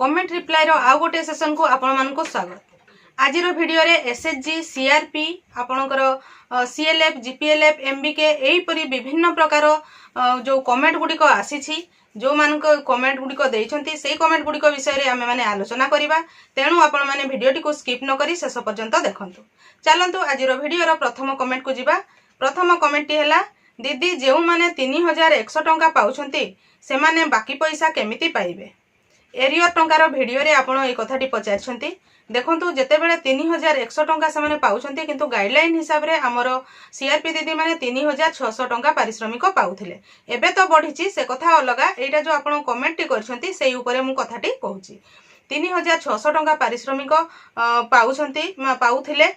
Comment reply रो आउ गोटे session को आपण मानको स्वागत। आज वीडियो रे एसएचजी सीआरपी आपणकर सीएलएफ जीपीएलएफ एमबीके एही परी विभिन्न प्रकार जो कमेंट गुडिक आसीछि जो मान कमेंट गुडिक देइछंती सेही कमेंट गुडिक विषय रे आमे माने आलोचना करिबा। तेणु आपण माने वीडियोटी को स्किप न करी शेष पर्यंत देखंतु। चलंतु आज वीडियो रो प्रथम कमेंट को जिबा। प्रथम कमेंट टी हैला, दीदी जेउ माने 3100 टंका पाउछंती से माने बाकी पैसा केमिति पाइबे। एरियर टंकार भिडियो रे आपण ए कथाटी पचारछंती। देखंतु जेतेबेले 3100 टंका से माने पाउछंती किंतु गाइडलाइन हिसाब रे हमरो सीआरपी दीदी माने 3600 टंका पारिश्रमिक पाउथिले। एबे तो बढ़िछि से कथा अलगा। एटा जो आपण कमेंट टी करछंती सेही ऊपरे मु कथाटी कहूछि। 3600 टंका पारिश्रमिक पाउथिले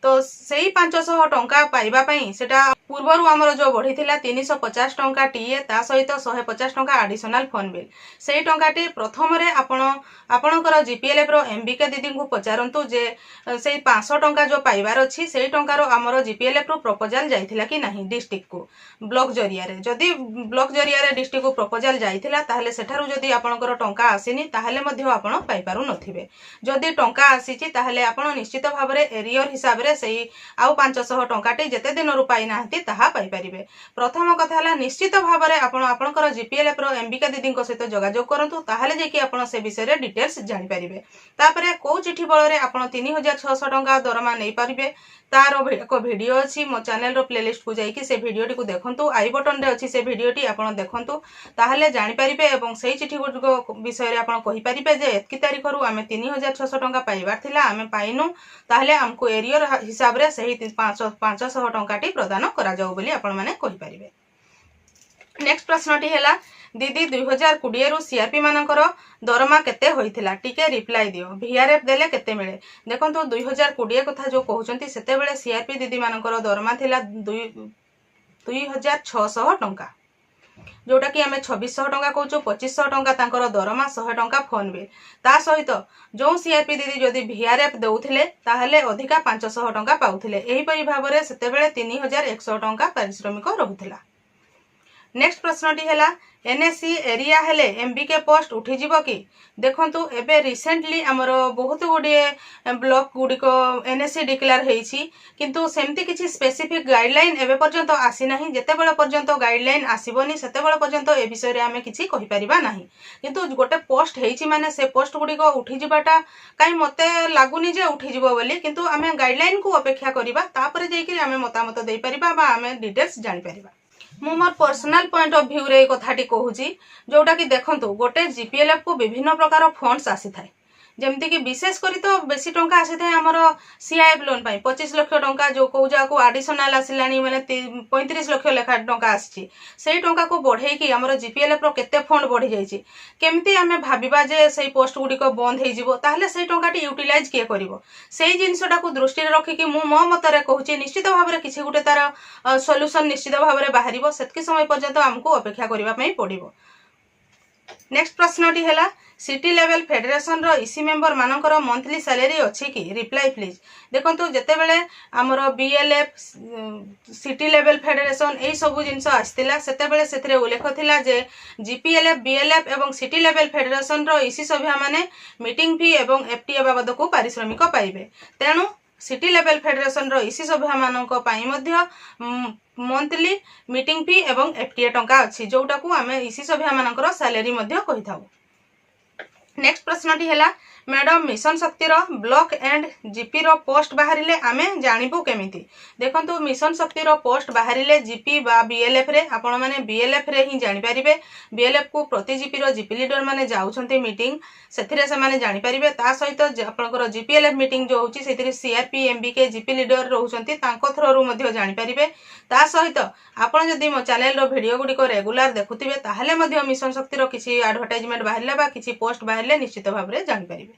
तो सेही 500 टंका पाइबा पई सेटा पूर्वरु हमरो जो बढ़ी थिला 350 टंका टीए ता सहित 150 टंका एडिशनल फोन बिल। सेही टंकाटी प्रथम रे आपणकर जीपीएलएफ रो एमबीके दीदी को पचारंतु जे सेही 500 टंका जो पाइबार अछि सेही टंकार हमरो जीपीएलएफ रो प्रपोजल जाइथिला कि नाही डिस्ट्रिक्ट को ब्लॉक जरिया रे। जदी ब्लॉक जरिया रे डिस्ट्रिक्ट को प्रपोजल जाइथिला ताहले सेठारु जदी आपणकर टंका आसीनी ताहले मध्ये आपण पाइ पारु नथिबे। जदी टंका आसीची ताहले आपण निश्चित भाव रे एरियर हिसाब रे सेही आउ 500 टंकाटी जते दिन रु पाइ नाहंती ताहा पाइ परिबे। प्रथम कथा हला निश्चित भाव रे आपण आपणकर जीपीएलएफ रो एमबीके दीदी को सहित जोगाजोग करंतु ताहले जे कि आपण से विषय रे डिटेल्स जानि परिबे। तापरे को चिठी बळ रे आपण 3600 टंका दरमा नै परिबे तारो एक वीडियो अछि मो चैनल रो प्लेलिस्ट को जाई कि से वीडियोटी को देखंतु। आई बटन रे अछि से वीडियोटी आपण देखंतु ताहले जानि परिबे एवं सेही चिठी को विषय रे आपण कहि परिबे जे एतकी तारिख रु आमे 3600 टंका पाइबार थिला आमे पाइनु ताहले हमको एरियर हिसाब रे सेही 500 टंकाटी प्रदान करा जाऊ बोली आपण माने कहि परिबे। नेक्स्ट प्रश्नटी हैला, दीदी 2020 रु सीआरपी मानकर दरमा केते होइथिला टिके रिप्लाई दियो। वीआरएफ देले केते मिले। देखंतु 2020 कथा जो कहउचंती सेते बेले सीआरपी दीदी मानकर दरमा थिला 2600 टंका, जोटा कि आमे 2600 टंका कहउचो। 2500 टंका तांकर दरमा, 100 टंका फोन बिल। ता सहित जो सीआरपी दीदी जदी वीआरएफ देउथिले ताहले अधिका 500 टंका पाउथिले। एही परि भाबरे सेते बेले 3100 टंका पारिश्रमिक रहुथिला। नेक्स्ट प्रश्नटी हैला, एनएससी एरिया हेले एमबीके पोस्ट उठी जीवो कि। देखंतु एबे रिसेंटली हमरो बहुत गुडिए ब्लॉक गुडिको एनएससी डिक्लेयर हेइछि किंतु सेमती किछि स्पेसिफिक गाइडलाइन एबे पर्यंत आसी नाही। जेते बेले पर्यंत गाइडलाइन आसीबोनी सेते बेले पर्यंत ए विषय रे आमे किछि कहि परिबा नाही। किंतु गोटे पोस्ट हेइछि माने से पोस्ट गुडिको उठी जीवाटा काई मते लागुनी जे उठी जीवो बोली, किंतु आमे गाइडलाइन को अपेक्षा करिबा तापरे जेइ कि आमे मतामत देइ परिबा बा आमे डिटेल्स जानि परिबा। मु more personal point of view रे कथाटी कहूची, जोटा कि देखंतु गोटे जीपीएलएफ को विभिन्न प्रकार फंड्स आसी थाए। जेमती कि विशेष करी तो बेसी टंका आसी थाए हमरो सीआईएफ लोन पाई 25 लाख टंका जो को जाको एडिशनल आसिलानी माने 35 लाख लेखा टंका आसी। सेही टंका को बढ़ेई कि हमरो जीपीएलएफ रो केते फंड बढ़ी जाईची। केमती हमें भाबिबा जे सेही पोस्ट गुडी को बंद हेई जिवो ताहले सेही टंकाटी यूटिलाइज के करिवो। सेही जिंसटा को दृष्टि रे रखि कि मु मो मत रे कहूची निश्चित भाव रे किछि गुटे तार सॉल्यूशन निश्चित भाव रे बाहरिबो। सेतकी समय पर्यंत हमको अपेक्षा करिबा पई पड़िबो। नेक्स्ट प्रश्नटी हैला, सिटी लेवल फेडरेशन रो इसी मेंबर मानकर मंथली सैलरी अछि कि। Reply please. देखंतु जते बेले हमरो बीएलएफ सिटी लेवल फेडरेशन एई सब जिंस आस्तिला सेते बेले सेथरे उल्लेख थिला जे जीपीएलएफ बीएलएफ एवं सिटी लेवल फेडरेशन रो इसी सभ्य माने मीटिंग फी एवं एफटीए बाबद को पारिश्रमिक पाइबे। तेणु सिटी लेवल फेडरेशन रो इसी सभ्य मानक पाई मध्य मंथली मीटिंग फी एवं एफटीए टंका अछि, जोटा को आमे इसी सभ्य मानकर सैलरी मध्य कहि थाउ। नेक्स्ट प्रश्नटी हैला, मैडम मिशन शक्ति रो ब्लॉक एंड जीपी रो पोस्ट बाहरिले आमे जानिबो केमिति। देखंतु मिशन शक्ति रो पोस्ट बाहरिले जीपी बा बीएलएफ रे आपण माने बीएलएफ रे ही जानि परिबे। बीएलएफ को प्रति जीपी रो जीपी लीडर माने जाउछंती मीटिंग सेथिरे से माने जानि परिबे। ता सहित आपनकर जीपीएलएफ मीटिंग जो होची सेथिरे सीआरपी एमबीके जीपी लीडर रहउछंती तांको थ्रो रु मध्य जानि परिबे। ता सहित आपण जदी मो चैनल रो वीडियो गुडी को रेगुलर देखुथिबे ताहले मध्य मिशन शक्ति रो किछि एडवर्टाइजमेंट बाहरिले बा किछि पोस्ट बाहरिले निश्चित भाव रे जानि परिबे।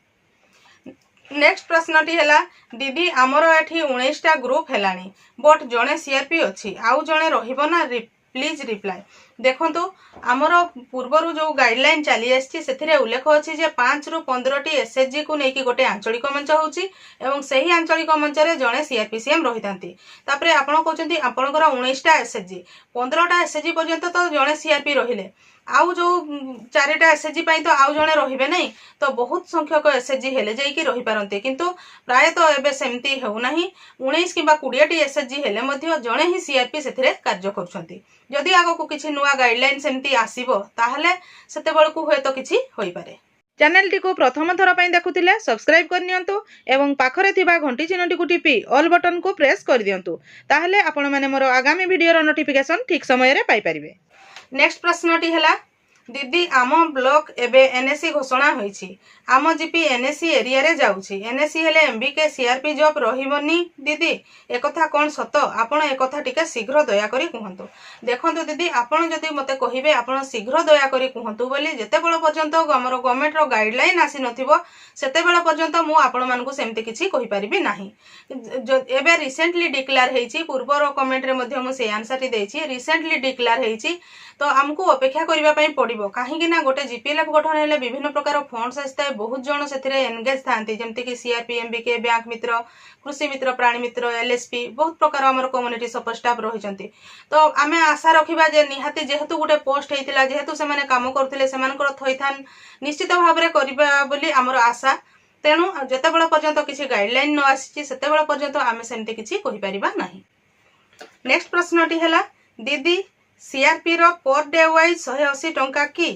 नेक्स्ट प्रश्नटी हैला, दीदी आमरो एठी 19टा ग्रुप हेलानी बट जणे सीआरपी अछि आउ जणे रहिबो ना प्लीज रिप्लाई। देखंतु आमर पूर्वर जो गाइडलाइन चली आसी उल्लेख अच्छी जे 5 रु 15 एसएचजी को लेकिन गोटे आंचलिक मंच होउची एवं सही आंचलिक मंच रे जड़े सीआरपीसीएम रही तापर आपण कहते आपंकर 19टा एसएचजी 15टा एसएचजी पर्यंत तो जड़े सीआरपी रहिले आउ जो 4टा एसएचजी तो आउ जड़े रहिबे नहीं तो बहुत संख्यक एसएचजी हेले जाइकी रही पारंते किंतु प्रायतः एबे सेमती हेउ नाही 19 किंबा 20टी एसएचजी हेले मध्य जड़े ही सीआरपी सेथिरे कार्य करूछंती जदि आगो को किछि नुवा गाइडलाइन सेमती आसीबो ताहले सेते बेलकु होय तो किछि होई पारे। चैनल टी को प्रथम थर पई देखुथिले सब्सक्राइब कर नियंतु एवं पाखरे थिबा घंटी चिन्हटी को टिपि ऑल बटन को प्रेस कर दियंतु ताहले आपण माने मोर आगामी वीडियो रो नोटिफिकेशन ठीक समय रे पाई परिबे। नेक्स्ट प्रश्नटी हला दीदी आम ब्लॉक एबे एनएससी घोषणा होईछि आम जीपी एनएससी एरिया रे जाउछि एनएससी हेले एमबीके सीआरपी जॉब रहिबनी दीदी एकथा कोन सत आपण एकथा टिके शीघ्र दया करी कहंतु। देखंतु दीदी आपण जदि मते कहिबे आपण शीघ्र दया करी कहंतु बोली जेते बेल पर्यंत हमर गवर्नमेंट रो गाइडलाइन आसी नथिबो सेते बेल पर्यंत मु आपण मानकु सेमति किछि कहि परिबि नाही। एबे रिसेंटली डिक्लेयर हेछि पूर्वर कमेंट रे मध्ये मु से आंसर टी देछि रिसेंटली डिक्लेयर हेछि तो आमको अपेक्षा करबा पई पड़िबो काहेकि ना गोटे जीपीएलएफ गठन हेले विभिन्न प्रकार फंड्स आस्ताय बहुत जण सेथिरे एंगेज थांती जेमति कि सीआरपी एमबीके बैंक मित्र कृषि मित्र प्राणी मित्र एलएसपी बहुत प्रकार हमर कम्युनिटी सपोर्ट स्टाफ रहिचंती तो आमे आशा रखिबा जे निहाती जेहेतु गोटे पोस्ट हेतिला जेहेतु से माने काम करथिले सेमानकर थैथान निश्चित भाबरे करबा बोली हमर आशा तेणु जेते बेला पर्यंत किछि गाइडलाइन न आसी सेते बेला पर्यंत आमे सेमति किछि कहि परिबा नाही। नेक्स्ट प्रश्नटी हला दीदी सीआरपी रो पर डे वाइज 180 टंका कि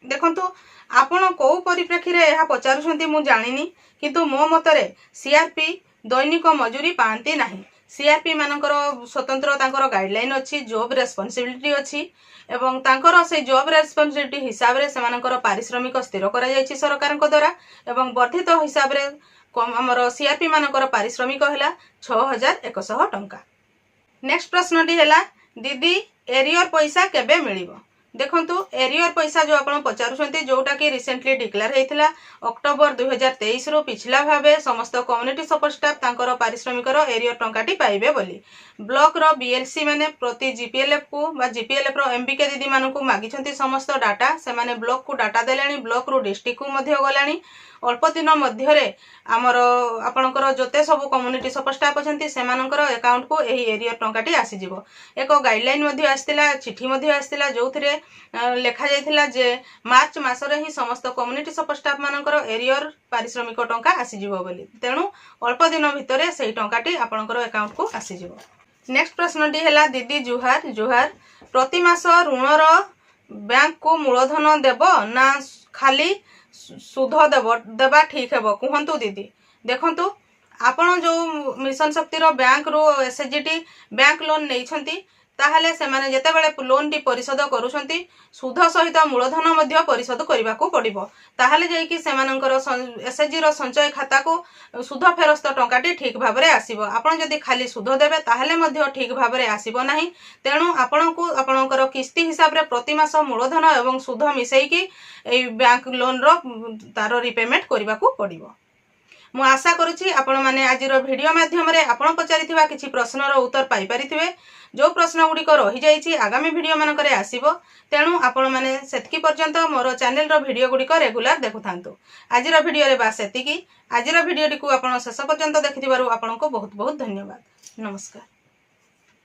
देखंतु आपण को परिप्रेक्षी रे एहा पचारुछंती मु जानिनी किंतु मो मतरे सीआरपी दैनिक मजूरी पांती नाही सीआरपी मानकर स्वतंत्र तांकर गाइडलाइन अछि जॉब रेस्पोंसिबिलिटी अछि एवं तांकर से जॉब रेस्पोंसिबिलिटी हिसाब रे सेमानकर पारिश्रमिक स्थिर करा जायछि सरकारक द्वारा एवं वर्धित हिसाब रे हमर सीआरपी मानकर पारिश्रमिक हला 6100 टंका। नेक्स्ट प्रश्नटी हला दीदी एरियर पैसा केबे मिलिबो देखंतु एरियर पैसा जो आपण पचारुछंती जोटा कि रिसेंटली डिक्लेयर हेतिला अक्टोबर 2023 रो पिछला भाबे समस्त कम्युनिटी सपोर्ट स्टाफ तांकर पारिश्रमिक रो एरियर टंकाटी पाइबे बोली ब्लॉक रो बीएलसी माने प्रति जीपीएलएफ को बा जीपीएलएफ रो एमबीके दीदी मानकु मागिछंती समस्त डाटा से माने ब्लॉक को डाटा देलानी ब्लॉक रो डिस्ट्रिक्ट को मध्य गलानी अल्प दिन मध्य आमर आपणकर जोते सब कम्युनिटी सपोर्ट स्टाफ अछंती सेमानकर अकाउंट को एही एरियर टंकाटी आसी जिवो एक गाइडलाइन मध्य आस्तिला चिठी मध्य आस्तिला जोथिरे लेखा जाइथिला जे मार्च मासरे ही समस्त कम्युनिटी सपोर्ट स्टाफ मानकर एरियर पारिश्रमिक टंका आसी जिवो बोली तेणु अल्प दिन भितरे सेही टंकाटी आपणकर अकाउंट को आसी जिवो। नेक्स्ट प्रश्नटी हला दीदी जुहार जुहार प्रति मास ऋणर बैंक को मूलधन देबो ना खाली सुध देबा ठीक है कहतु दीदी देखंतु आपण जो मिशन शक्ति रो बैंक रो एसएचजी बैंक लोन नहीं ताहले से माने जेते बेले लोन टी परिशोध करूछंती सुध सहित मूलधन मध्य परिशोध करबा को पड़िबो ताहले जाई कि सेमानकर एसएचजी रो संचय खाता को सुध फेरस्त टंकाटी ठीक भाबरे आसीबो आपण जदी खाली सुध देबे ताहले मध्य ठीक भाबरे आसीबो नाही तेणु आपणको आपणकर किस्ती हिसाब रे प्रति मास मूलधन एवं सुध मिसेई कि ए बैंक लोन रो तार रिपेमेंट करबा को पड़िबो। मु आशा करुछि आपण माने आजिर वीडियो माध्यम रे आपण पचारिथिबा किछि प्रश्नर उत्तर पाई परिथिबे जो प्रश्न गुड़िक रही जाइछि आगामी वीडियो मानकरे आसीबो तेणु आपण माने सेतकी पर्यंत मोर चैनल रो वीडियो गुड़िक रेगुलर देखुथांतु। आजिर वीडियो रे बास एतिकी आजिर वीडियो टी को आपण शेष पर्यंत देखिथिबारु आपनको बहुत बहुत धन्यवाद। नमस्कार।